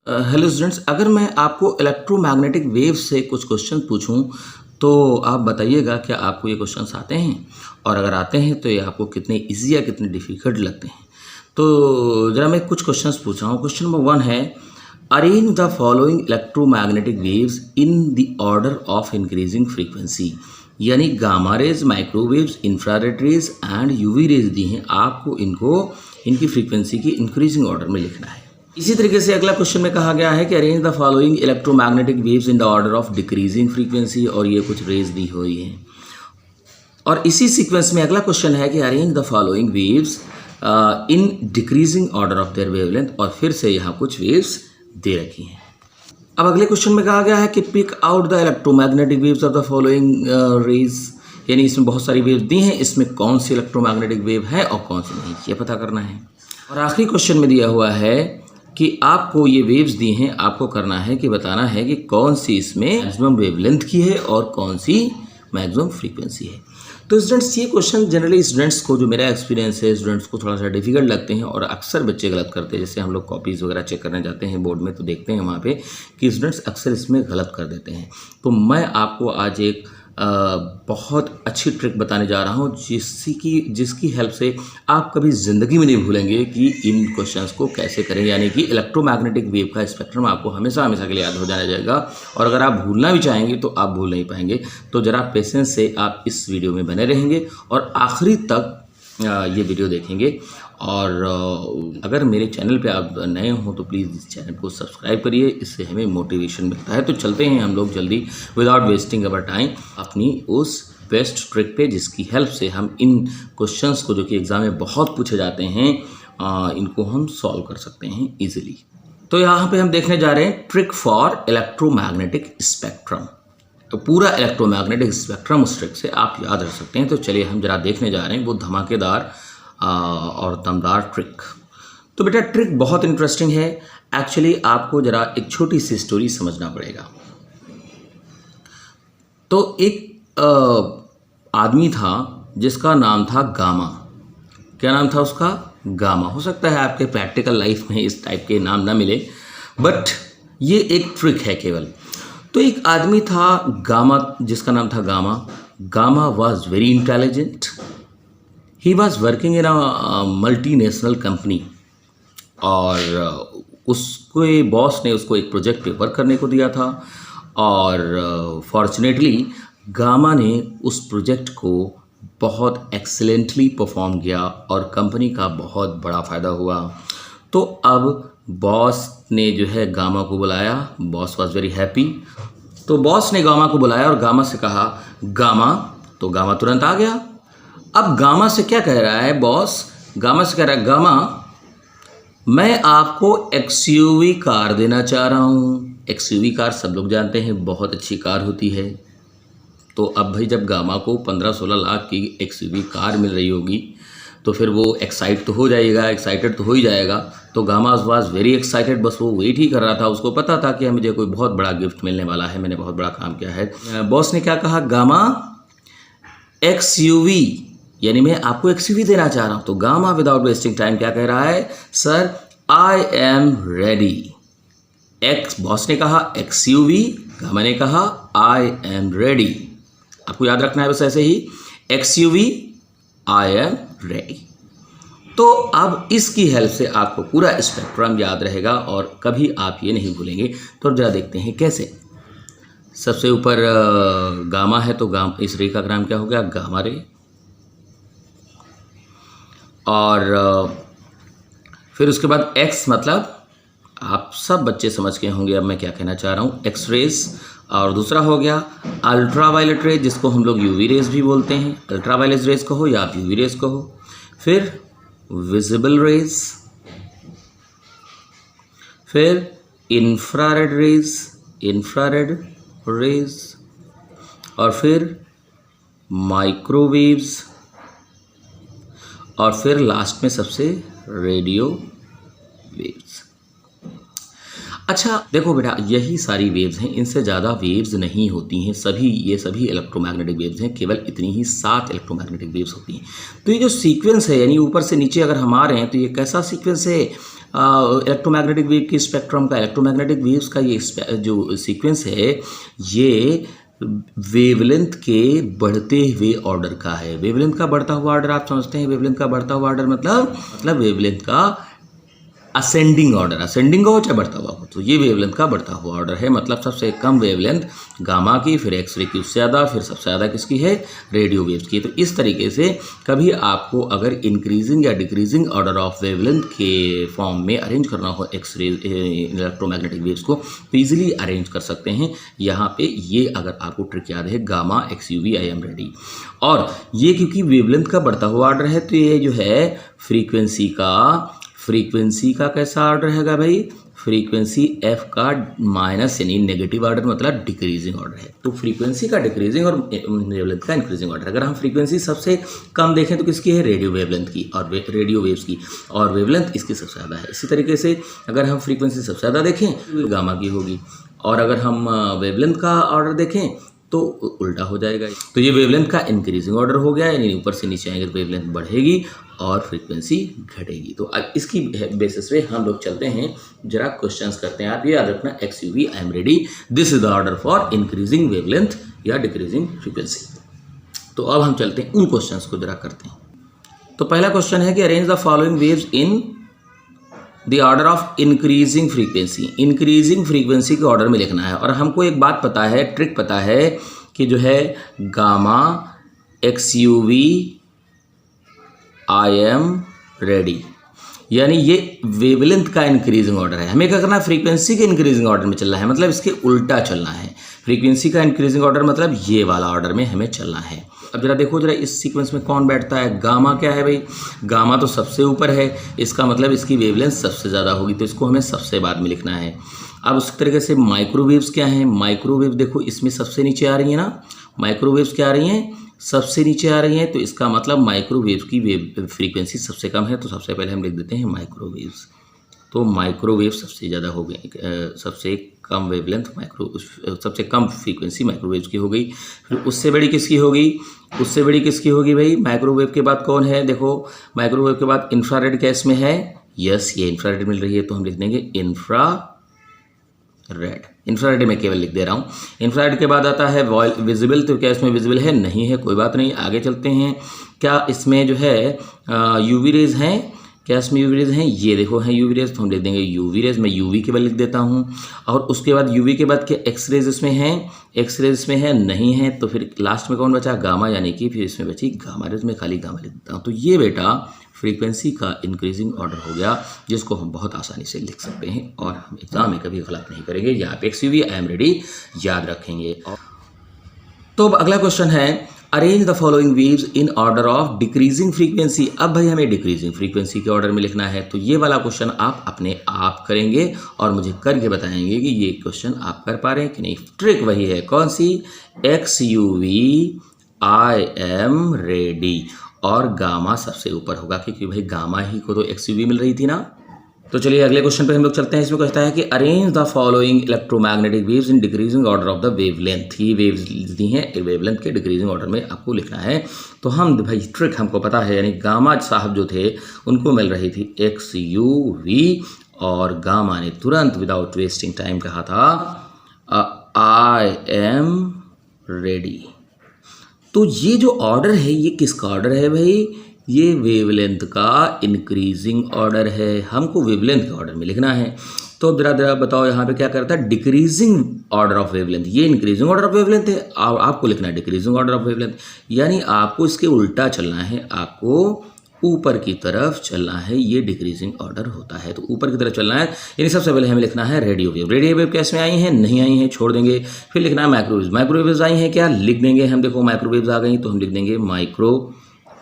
Hello students, अगर मैं आपको इलेक्ट्रोमैग्नेटिक वेव से कुछ क्वेश्चन पूछूं तो आप बताइएगा क्या आपको ये क्वेश्चंस आते हैं, और अगर आते हैं तो ये आपको कितने इजी या कितने डिफ़िकल्ट लगते हैं। तो ज़रा मैं कुछ क्वेश्चंस पूछ रहा हूँ। क्वेश्चन नंबर 1 है, arrange the following electromagnetic waves in the order of increasing frequency. यानी gamma rays, microwaves, infrared rays and UV rays दी हैं, आपको इनकी फ्रीक्वेंसी की इंक्रीजिंग ऑर्डर में लिखना है। इसी तरीके से अगला क्वेश्चन में कहा गया है कि arrange the following electromagnetic waves in the order of decreasing frequency, और ये कुछ रेज दी हुई हैं। और इसी सीक्वेंस में अगला क्वेश्चन है कि arrange the following waves in decreasing order of their wavelength, और फिर से यहाँ कुछ वेव्स दे रखी हैं। अब अगले क्वेश्चन में कहा गया है कि pick out the electromagnetic waves of the following rays, यानी इसमें बहुत सारी वेव दी हैं, इसमें कौन सी इलेक्ट्रोमैग्नेटिक वेव है और कौन सी नहीं, ये पता करना है। और आखिरी क्वेश्चन में दिया हुआ है कि आपको ये वेव्स दी हैं, आपको करना है कि बताना है कि कौन सी इसमें मैक्सिमम वेवलेंथ की है और कौन सी मैक्सिमम फ्रीक्वेंसी है। तो स्टूडेंट्स, ये क्वेश्चन जनरली स्टूडेंट्स को, जो मेरा एक्सपीरियंस है, स्टूडेंट्स को थोड़ा सा डिफिकल्ट लगते हैं और अक्सर बच्चे गलत करते हैं। जैसे हम लोग कॉपीज़ वगैरह चेक करने जाते हैं बोर्ड में तो देखते हैं वहाँ पे कि स्टूडेंट्स अक्सर इसमें गलत कर देते हैं। तो मैं आपको आज एक बहुत अच्छी ट्रिक बताने जा रहा हूँ जिसकी हेल्प से आप कभी ज़िंदगी में नहीं भूलेंगे कि इन क्वेश्चंस को कैसे करें। यानी कि इलेक्ट्रोमैग्नेटिक वेव का स्पेक्ट्रम आपको हमेशा हमेशा के लिए याद हो जाना जाएगा, और अगर आप भूलना भी चाहेंगे तो आप भूल नहीं पाएंगे। तो ज़रा पेशेंस से आप इस वीडियो में बने रहेंगे और आखिरी तक ये वीडियो देखेंगे। और अगर मेरे चैनल पे आप नए हों तो प्लीज़ इस चैनल को सब्सक्राइब करिए, इससे हमें मोटिवेशन मिलता है। तो चलते हैं हम लोग जल्दी, विदाउट वेस्टिंग अवर टाइम, अपनी उस बेस्ट ट्रिक पे जिसकी हेल्प से हम इन क्वेश्चंस को, जो कि एग्ज़ाम में बहुत पूछे जाते हैं, इनको हम सॉल्व कर सकते हैं ईजिली। तो यहाँ पे हम देखने जा रहे हैं ट्रिक फॉर इलेक्ट्रोमैग्नेटिक स्पेक्ट्रम। तो पूरा इलेक्ट्रोमैग्नेटिक स्पेक्ट्रम उस ट्रिक से आप याद रख सकते हैं। तो चलिए हम जरा देखने जा रहे हैं वो धमाकेदार और दमदार ट्रिक। तो बेटा, ट्रिक बहुत इंटरेस्टिंग है। एक्चुअली आपको जरा एक छोटी सी स्टोरी समझना पड़ेगा। तो एक आदमी था जिसका नाम था गामा। क्या नाम था उसका? गामा। हो सकता है आपके प्रैक्टिकल लाइफ में इस टाइप के नाम ना मिले, बट ये एक ट्रिक है केवल। तो एक आदमी था गामा, जिसका नाम था gamma. Gamma was very intelligent. He was working in a multinational company, और उसके बॉस ने उसको एक प्रोजेक्ट पे वर्क करने को दिया था, और फॉर्चुनेटली गामा ने उस प्रोजेक्ट को बहुत एक्सीलेंटली परफॉर्म किया और कंपनी का बहुत बड़ा फ़ायदा हुआ। तो अब बॉस ने जो है गामा को बुलाया। Boss was very happy. तो बॉस ने गामा को बुलाया और गामा से कहा, गामा। तो गामा तुरंत आ गया। अब गामा से क्या कह रहा है बॉस? गामा से कह रहा है, गामा, मैं आपको एक्सयूवी कार देना चाह रहा हूँ। एक्सयूवी कार सब लोग जानते हैं बहुत अच्छी कार होती है। तो अब भाई जब गामा को 15-16 लाख की एक्सयूवी कार मिल रही होगी तो फिर वो एक्साइटेड तो हो ही जाएगा। तो गामा वाज वेरी एक्साइटेड। बस वो वेट ही कर रहा था। उसको पता था कि मुझे कोई बहुत बड़ा गिफ्ट मिलने वाला है, मैंने बहुत बड़ा काम किया है। बॉस ने क्या कहा? गामा, एक्सयूवी, यानी मैं आपको एक्सयूवी देना चाह रहा हूँ। तो गामा विदाउट वेस्टिंग टाइम क्या कह रहा है? Sir, I am ready. Boss ने कहा एक्सयूवी, गामा ने कहा आई एम रेडी। आपको याद रखना है बस ऐसे ही, एक्सयूवी, आई एम रेडी। तो अब इसकी हेल्प से आपको पूरा स्पेक्ट्रम याद रहेगा और कभी आप ये नहीं भूलेंगे। तो अब जरा देखते हैं कैसे। सबसे ऊपर गामा है, तो इस रे का नाम क्या हो गया? Gamma ray. और फिर उसके बाद एक्स, मतलब आप सब बच्चे समझ के होंगे अब मैं क्या कहना चाह रहा हूँ, एक्स रेज। और दूसरा हो गया अल्ट्रावायलेट रेज, जिसको हम लोग यूवी रेज भी बोलते हैं। अल्ट्रावायलेट रेज कहो या आप यूवी रेज कहो। फिर विजिबल रेज, फिर इंफ्रारेड रेज, और फिर माइक्रोवेव्स, और फिर लास्ट में सबसे रेडियो वेव्स। अच्छा देखो बेटा, यही सारी वेव्स हैं, इनसे ज़्यादा वेव्स नहीं होती हैं। ये सभी इलेक्ट्रोमैग्नेटिक वेव्स हैं, केवल इतनी ही 7 इलेक्ट्रोमैग्नेटिक वेव्स होती हैं। तो ये जो सीक्वेंस है, यानी ऊपर से नीचे अगर हम आ रहे हैं, तो ये कैसा सीक्वेंस है? इलेक्ट्रोमैग्नेटिक वेव की स्पेक्ट्रम का, इलेक्ट्रोमैग्नेटिक वेव्स का ये जो सीक्वेंस है ये वेवलेंथ के बढ़ते हुए ऑर्डर का है। वेवलेंथ का बढ़ता हुआ ऑर्डर आप समझते हैं, वेवलेंथ का बढ़ता हुआ ऑर्डर मतलब वेवलेंथ का असेंडिंग ऑर्डर, असेंडिंग हो चाहे बढ़ता हुआ हो, तो ये वेवलेंथ का बढ़ता हुआ ऑर्डर है। मतलब सबसे कम वेवलेंथ गामा की, फिर एक्सरे की उससे ज़्यादा, फिर सबसे ज़्यादा किसकी है, रेडियो वेव्स की। तो इस तरीके से कभी आपको अगर इंक्रीजिंग या डिक्रीजिंग ऑर्डर ऑफ वेवलेंथ के फॉर्म में अरेंज करना हो एक्सरे इलेक्ट्रोमैग्नेटिक वेव्स को, तो ईजिली अरेंज कर सकते हैं। यहाँ पे ये अगर आपको ट्रिक याद है, gamma XUV I am ready. और ये क्योंकि वेवलेंथ का बढ़ता हुआ ऑर्डर है, तो ये जो है फ्रीक्वेंसी का कैसा ऑर्डर रहेगा भाई, फ्रीक्वेंसी f का माइनस यानी नेगेटिव ऑर्डर मतलब डिक्रीजिंग ऑर्डर है। तो फ्रीक्वेंसी का डिक्रीजिंग और वेवलेंथ का इंक्रीजिंग ऑर्डर। अगर हम फ्रीक्वेंसी सबसे कम देखें तो किसकी है, रेडियो वेवलेंथ की और रेडियो वेव्स की, और वेवलेंथ इसकी सबसे ज़्यादा है। इसी तरीके से अगर हम फ्रीक्वेंसी सबसे ज़्यादा देखें तो गामा की होगी, और अगर हम वेवलेंथ का ऑर्डर देखें तो उल्टा हो जाएगा। तो ये वेवलेंथ का इंक्रीजिंग ऑर्डर हो गया, यानी ऊपर से नीचे आएंगे तो वेवलेंथ बढ़ेगी और फ्रीक्वेंसी घटेगी। तो अब इसकी बेसिस पे हम लोग चलते हैं, जरा क्वेश्चंस करते हैं। आप ये याद रखना, XUV I am ready, this is the order for increasing wavelength या डिक्रीजिंग फ्रीक्वेंसी। तो अब हम चलते हैं उन क्वेश्चंस को जरा करते हैं। तो पहला क्वेश्चन है कि arrange the following waves in the order of increasing frequency. Increasing frequency के ऑर्डर में लिखना है, और हमको एक बात पता है, ट्रिक पता है कि जो है gamma XUV I am ready, यानी ये वेवलेंथ का इंक्रीजिंग ऑर्डर है। हमें क्या करना है, फ्रीक्वेंसी के इंक्रीजिंग ऑर्डर में चलना है, मतलब इसके उल्टा चलना है। फ्रीक्वेंसी का इंक्रीजिंग ऑर्डर मतलब ये वाला ऑर्डर में हमें चलना है। अब जरा देखो जरा इस सीक्वेंस में कौन बैठता है, गामा क्या है भाई, गामा तो सबसे ऊपर है, इसका मतलब इसकी वेवलेंथ सबसे ज़्यादा होगी, तो इसको हमें सबसे बाद में लिखना है। अब उस तरीके से माइक्रोवेव्स क्या हैं, माइक्रोवेव देखो इसमें सबसे नीचे आ रही है ना, माइक्रोवेव्स क्या आ रही हैं, सबसे नीचे आ रही हैं, तो इसका मतलब माइक्रोवेव की वेव फ्रीक्वेंसी सबसे कम है, तो सबसे पहले हम लिख देते हैं माइक्रोवेव्स। तो माइक्रोवेव सबसे ज़्यादा हो गई, सबसे कम वेवलेंथ सबसे कम फ्रीक्वेंसी माइक्रोवेव की हो गई। फिर उससे बड़ी किसकी होगी, उससे बड़ी किसकी होगी भाई, माइक्रोवेव के बाद कौन है, देखो माइक्रोवेव के बाद इंफ्रारेड क्या इसमें है, यस ये इंफ्रारेड मिल रही है, तो हम लिख देंगे इंफ्रारेड। इंफ्रारेड में केवल लिख दे रहा हूँ। इंफ्रारेड के बाद आता है विजिबल, तो क्या इसमें विजिबल है, नहीं है, कोई बात नहीं, आगे चलते हैं। क्या इसमें जो है यूवी रेज हैं, क्या इसमें यूवी रेज हैं, ये देखो हैं यूवी रेज, तो हम लिख देंगे यूवी रेज, मैं यूवी केवल लिख देता हूँ। और उसके बाद यूवी के बाद क्या एक्स रेज इसमें हैं, एक्स रेज इसमें है, नहीं है, तो फिर लास्ट में कौन बचा, गामा, यानी कि फिर इसमें बची गामा रेज, में खाली गामा लिख देता हूँ। तो ये बेटा फ्रीक्वेंसी का इंक्रीजिंग ऑर्डर हो गया, जिसको हम बहुत आसानी से लिख सकते हैं और हम एग्जाम में कभी गलत नहीं करेंगे। यहाँ पे XUV आई एम रेडी याद रखेंगे। तो अब अगला क्वेश्चन है, arrange the following waves in order of decreasing frequency. अब भाई हमें डिक्रीजिंग फ्रीक्वेंसी के ऑर्डर में लिखना है, तो ये वाला क्वेश्चन आप अपने आप करेंगे और मुझे करके बताएंगे कि ये क्वेश्चन आप कर पा रहे हैं कि नहीं। ट्रिक वही है, कौन सी, XUV आई एम रेडी, और गामा सबसे ऊपर होगा, क्योंकि भाई गामा ही को तो XUV मिल रही थी ना। तो चलिए अगले क्वेश्चन पे हम लोग चलते हैं। इसमें कहता है कि arrange the following electromagnetic waves in decreasing order of the wavelength. ये वेव्स दी हैं, वेवलेंथ के डिक्रीजिंग ऑर्डर में आपको लिखना है। तो हम भाई ट्रिक हमको पता है, यानी गामा साहब जो थे उनको मिल रही थी XUV, और गामा ने तुरंत विदाउट वेस्टिंग टाइम कहा था आई एम रेडी। तो ये जो ऑर्डर है ये किसका ऑर्डर है भाई, ये वेवलेंथ का इंक्रीजिंग ऑर्डर है, हमको वेवलेंथ के ऑर्डर में लिखना है। तो अब जरा बताओ यहाँ पे क्या करता है, डिक्रीजिंग ऑर्डर ऑफ वेवलेंथ, ये इंक्रीजिंग ऑर्डर ऑफ वेवलेंथ है, आपको लिखना है डिक्रीजिंग ऑर्डर ऑफ वेवलेंथ, यानी आपको इसके उल्टा चलना है, आपको ऊपर की तरफ चलना है, ये डिक्रीजिंग ऑर्डर होता है। तो ऊपर की तरफ चलना है, यानी सबसे पहले हमें लिखना है रेडियो वेव। रेडियो वेव कैसे में आई हैं, नहीं आई हैं, छोड़ देंगे। फिर लिखना है माइक्रोवेव्स, माइक्रोवेव्स आई हैं क्या, लिख देंगे हम, देखो माइक्रोवेव्स आ गई तो हम लिख देंगे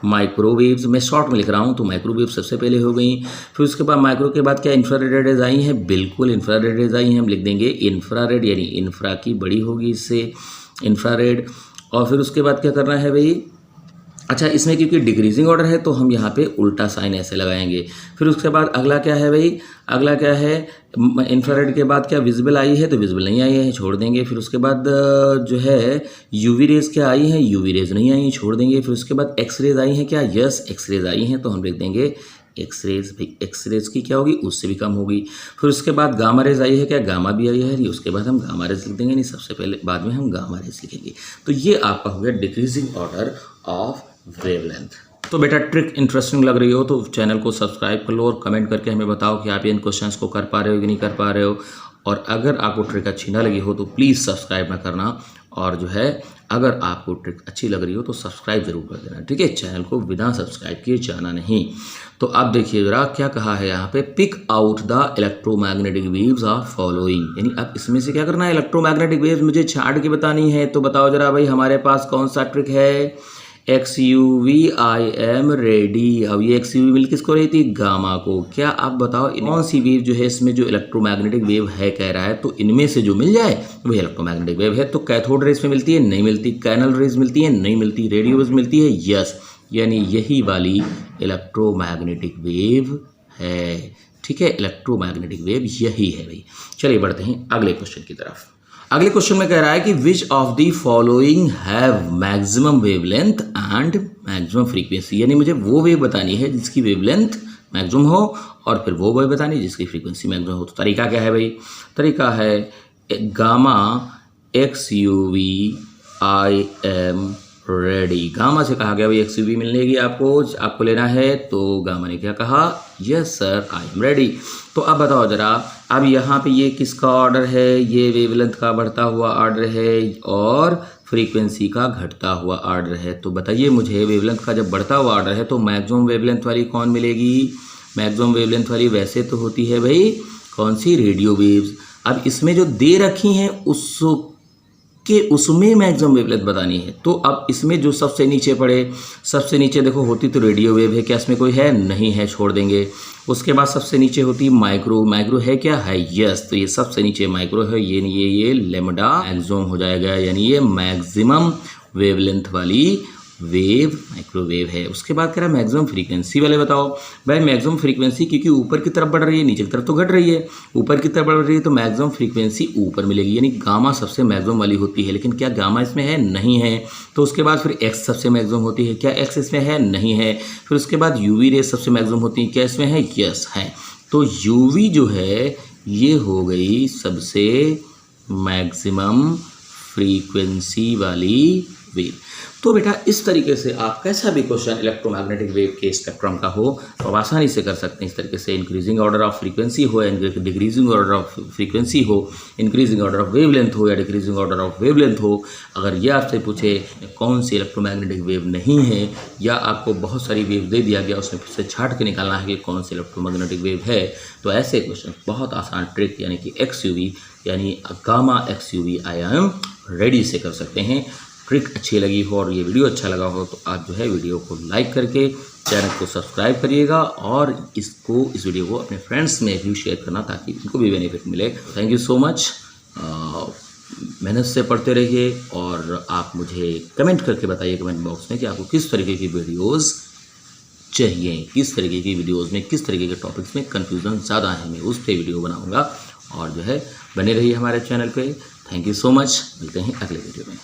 माइक्रोवेव्स। मैं शॉर्ट में लिख रहा हूँ, तो माइक्रोवेव सबसे पहले हो गई। फिर उसके बाद माइक्रो के बाद क्या इंफ्रारेड रेज आई हैं, बिल्कुल इंफ्रारेड रेज आई हैं, हम लिख देंगे इंफ्रारेड, यानी इंफ्रा की बड़ी होगी इससे, इंफ्रारेड। और फिर उसके बाद क्या करना है भाई, अच्छा इसमें क्योंकि डिक्रीजिंग ऑर्डर है तो हम यहाँ पे उल्टा साइन ऐसे लगाएंगे। फिर उसके बाद अगला क्या है भाई, अगला क्या है, इंफ्रारेड के बाद क्या विजिबल आई है, तो विजिबल नहीं आई है, छोड़ देंगे। फिर उसके बाद जो है यूवी रेज क्या आई हैं, यूवी रेज नहीं आई हैं, छोड़ देंगे। फिर उसके बाद एक्स रेज आई हैं क्या, यस एक्स रेज आई हैं, तो हम लिख देंगे एक्स रेज, भाई एक्स रेज की क्या होगी, उससे भी कम होगी। फिर उसके बाद गामा रेज आई है, क्या गामा भी आई है, उसके बाद हम गामा रेज लिख देंगे, नहीं सबसे पहले बाद में हम गामा रेज लिखेंगे। तो ये आपका हो गया डिक्रीजिंग ऑर्डर ऑफ वेवलेंथ। तो बेटा ट्रिक इंटरेस्टिंग लग रही हो तो चैनल को सब्सक्राइब कर लो और कमेंट करके हमें बताओ कि आप इन क्वेश्चंस को कर पा रहे हो कि नहीं कर पा रहे हो। और अगर आपको ट्रिक अच्छी ना लगी हो तो प्लीज़ सब्सक्राइब ना करना, और जो है अगर आपको ट्रिक अच्छी लग रही हो तो सब्सक्राइब जरूर कर देना, ठीक है। चैनल को बिना सब्सक्राइब किए जाना नहीं। तो आप देखिए जरा क्या कहा है यहाँ पे, pick out the electromagnetic waves of following, यानी अब इसमें से क्या करना है, इलेक्ट्रोमैग्नेटिक वेव्स मुझे छांट के बतानी है। तो बताओ जरा भाई हमारे पास कौन सा ट्रिक है, XUV आई एम रेडी। अब ये XUV मिल किसको रही थी, गामा को। क्या आप बताओ कौन सी वेव जो है इसमें जो इलेक्ट्रोमैग्नेटिक वेव है कह रहा है, तो इनमें से जो मिल जाए वही इलेक्ट्रोमैग्नेटिक वेव है। तो कैथोड रेज में मिलती है, नहीं मिलती। कैनल रेज मिलती है, नहीं मिलती। रेडियो वेव मिलती है, यस, यानी यही वाली इलेक्ट्रोमैग्नेटिक वेव है, ठीक है। इलेक्ट्रोमैग्नेटिक वेव यही है भाई। चलिए बढ़ते हैं अगले क्वेश्चन की तरफ। अगले क्वेश्चन में कह रहा है कि which of the following have maximum wavelength and maximum frequency, यानी मुझे वो वेव बतानी है जिसकी वेवलेंथ मैक्सिमम हो और फिर वो वेव बतानी है जिसकी फ्रीक्वेंसी मैक्सिमम हो। तो तरीका क्या है भाई, तरीका है gamma XUV I am ready. Gamma से कहा गया भाई XUV मिलेगी आपको लेना है, तो गामा ने क्या कहा, yes sir I am ready. तो अब बताओ जरा, अब यहाँ पे ये किसका ऑर्डर है, ये वेवलेंथ का बढ़ता हुआ ऑर्डर है और फ्रीक्वेंसी का घटता हुआ ऑर्डर है। तो बताइए मुझे वेवलेंथ का जब बढ़ता हुआ ऑर्डर है तो मैक्सिमम वेवलेंथ वाली कौन मिलेगी, मैक्सिमम वेवलेंथ वाली वैसे तो होती है भाई कौन सी, रेडियो वेव्स। अब इसमें जो दे रखी हैं उसमें मैक्सिमम वेवलेंथ बतानी है। तो अब इसमें जो सबसे नीचे पड़े, सबसे नीचे देखो होती तो रेडियो वेव है, क्या इसमें कोई है, नहीं है, छोड़ देंगे। उसके बाद सबसे नीचे होती माइक्रो, माइक्रो है क्या है, यस, तो ये सबसे नीचे माइक्रो है, ये लेमडा मैक्सिमम हो जाएगा, यानी ये मैक्सिमम वेवलेंथ वाली वेव माइक्रोवेव है। उसके बाद कह रहा है मैक्सिमम फ्रीक्वेंसी वाले बताओ। भाई मैक्सिमम फ्रीक्वेंसी क्योंकि ऊपर की तरफ बढ़ रही है, नीचे की तरफ तो घट रही है, ऊपर की तरफ बढ़ रही है तो मैक्सिमम फ्रीक्वेंसी ऊपर मिलेगी, यानी गामा सबसे मैक्सिमम वाली होती है। लेकिन क्या गामा इसमें है, नहीं है। तो उसके बाद फिर एक्स सबसे मैक्सिमम होती है, क्या एक्स इसमें है, नहीं है। फिर उसके बाद यूवी रेस सबसे मैक्सिमम होती है, क्या इसमें है, यस है। तो यूवी जो है ये हो गई सबसे मैक्सिमम फ्रीक्वेंसी वाली वेव। तो बेटा इस तरीके से आप कैसा भी क्वेश्चन इलेक्ट्रोमैग्नेटिक वेव के स्पेक्ट्रम का हो तो आप आसानी से कर सकते हैं। इस तरीके से इंक्रीजिंग ऑर्डर ऑफ फ्रीक्वेंसी हो या डिक्रीजिंग ऑर्डर ऑफ फ्रीक्वेंसी हो, इंक्रीजिंग ऑर्डर ऑफ वेवलेंथ हो या डिक्रीजिंग ऑर्डर ऑफ वेवलेंथ हो। अगर ये आपसे पूछे कौन सी इलेक्ट्रोमैग्नेटिक वेव नहीं है, या आपको बहुत सारी वेव दे दिया गया उसमें फिर से छांट के निकालना है कि कौन सी इलेक्ट्रोमैग्नेटिक वेव है, तो ऐसे क्वेश्चन बहुत आसान ट्रिक यानी कि XUV यानी gamma XUV I am ready से कर सकते हैं। ट्रिक अच्छी लगी हो और ये वीडियो अच्छा लगा हो तो आप जो है वीडियो को लाइक करके चैनल को सब्सक्राइब करिएगा और इस वीडियो को अपने फ्रेंड्स में भी शेयर करना ताकि उनको भी बेनिफिट मिले। Thank you so much. मेहनत से पढ़ते रहिए और आप मुझे कमेंट करके बताइए कमेंट बॉक्स में कि आपको किस तरीके की वीडियोज़ चाहिए, किस तरीके की वीडियोज़ में किस तरीके के टॉपिक्स में कन्फ्यूज़न ज़्यादा है, मैं उस पर वीडियो बनाऊँगा। और जो है बने रहिए हमारे चैनल पर। Thank you so much. मिलते हैं अगले वीडियो में।